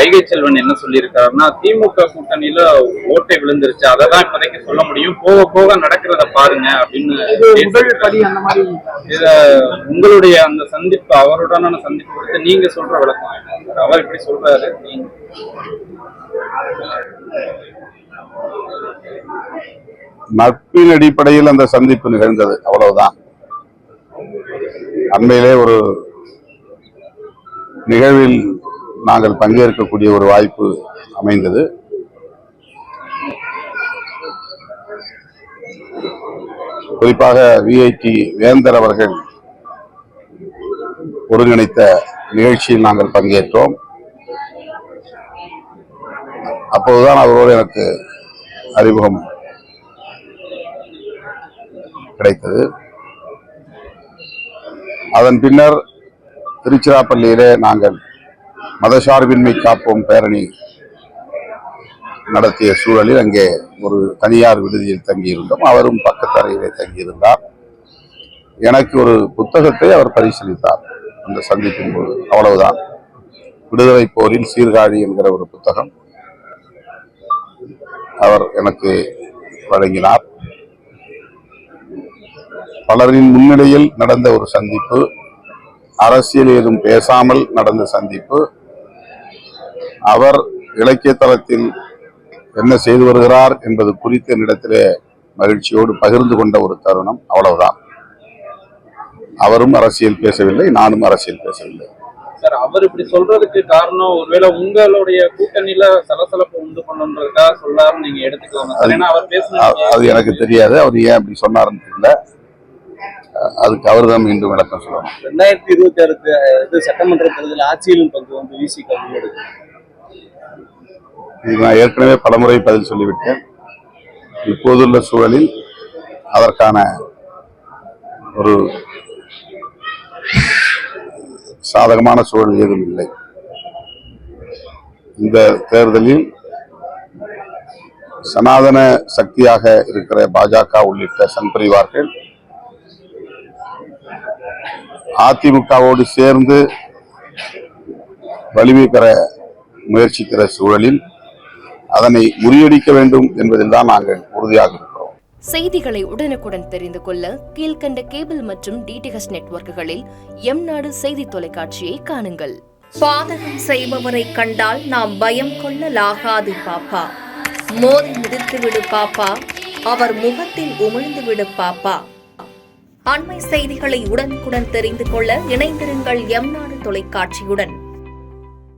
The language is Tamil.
வைகை செல்வன் என்ன சொல்லியிருக்காருன்னா, திமுக கூட்டணியில ஓட்டை விழுந்துருச்சு, அததான் இப்போதைக்கு சொல்ல முடியும், போக போக நடக்கிறத பாருங்க அப்படின்னு. இத உங்களுடைய அந்த சந்திப்பு, அவருடனான சந்திப்பு கொடுத்து நீங்க சொல்ற விளக்கம் என்ன? அவர் இப்படி சொல்றாரு, நீங்க நட்பின் அடிப்படையில் அந்த சந்திப்பு நிகழ்ந்தது, அவ்வளவுதான். அண்மையிலே ஒரு நிகழ்வில் நாங்கள் பங்கேற்கக்கூடிய ஒரு வாய்ப்பு அமைந்தது. குறிப்பாக விஐடி வேந்தர் அவர்கள் ஒருங்கிணைத்த நிகழ்ச்சியில் நாங்கள் பங்கேற்றோம். அப்போதுதான் அவரோடு எனக்கு அறிமுகம் கிடைத்தது. அதன் பின்னர் திருச்சிராப்பள்ளியிலே நாங்கள் மதசார்பின்மை காப்போம் பேரணி நடத்திய சூழலில் அங்கே ஒரு தனியார் விடுதியில் தங்கியிருந்தோம். அவரும் பக்கத்தறையிலே தங்கியிருந்தார். எனக்கு ஒரு புத்தகத்தை அவர் பரிசீலித்தார் அந்த சந்திப்பின் போது, அவ்வளவுதான். விடுதலை போரில் சீர்காழி என்கிற ஒரு புத்தகம் அவர் எனக்கு வழங்கினார். பலரின் முன்னிலையில் நடந்த ஒரு சந்திப்பு, அரசியல் ஏதும் பேசாமல் நடந்த சந்திப்பு. அவர் இலக்கிய தளத்தில் என்ன செய்து வருகிறார் என்பது குறித்து என்னிடத்திலே மகிழ்ச்சியோடு பகிர்ந்து கொண்ட ஒரு தருணம், அவ்வளவுதான். அவரும் அரசியல் பேசவில்லை, நானும் அரசியல் பேசவில்லை. சார், அவர் இப்படி சொல்றதுக்கு காரணம் ஒருவேளை உங்களுடைய கூட்டணியில சலசலப்பு உண்டு பண்ணுன்றதுக்காக சொல்லாருன்னு நீங்க எடுத்துக்கலாம். அது எனக்கு தெரியாது, அவர் ஏன் அப்படி சொன்னாருன்னு தெரியல. அதுக்கு அவர் தான் மீண்டும் விளக்கம் சொல்லணும். 2026 சட்டமன்ற தேர்தல் ஆட்சியிலும் பங்கு வந்து விசிக இது நான் ஏற்கனவே பலமுறை பதில் சொல்லிவிட்டேன். இப்போதுள்ள சூழலில் அதற்கான ஒரு சாதகமான சூழல் ஏதும் இல்லை. இந்த தேர்தலில் சனாதன சக்தியாக இருக்கிற பாஜக உள்ளிட்ட சங்பரிவார்கள் அதிமுகவோடு சேர்ந்து வலிமை பெற முயற்சிக்கிற சூழலில் அதனை முறியடிக்க வேண்டும் என்பதில் தான் நாங்கள் உறுதியாக இருக்கிறோம். செய்திகளை உடனுக்குடன் தெரிந்து கொள்ள கீழ்கண்ட கேபிள் மற்றும் டிடிஎச் நெட்வொர்க்குகளில் எம்நாடு செய்தி தொலைக்காட்சியை காணுங்கள். பாதகம் செய்பவரை கண்டால் நாம் பயம் கொள்ளலாகாது பாப்பா. மோதி மிதித்துவிடு பாப்பா, அவர் முகத்தில் உமிழ்ந்துவிடு பாப்பா. அண்மை செய்திகளை உடனுக்குடன் தெரிந்து கொள்ள இணைந்திருங்கள் எம்நாடு தொலைக்காட்சியுடன்.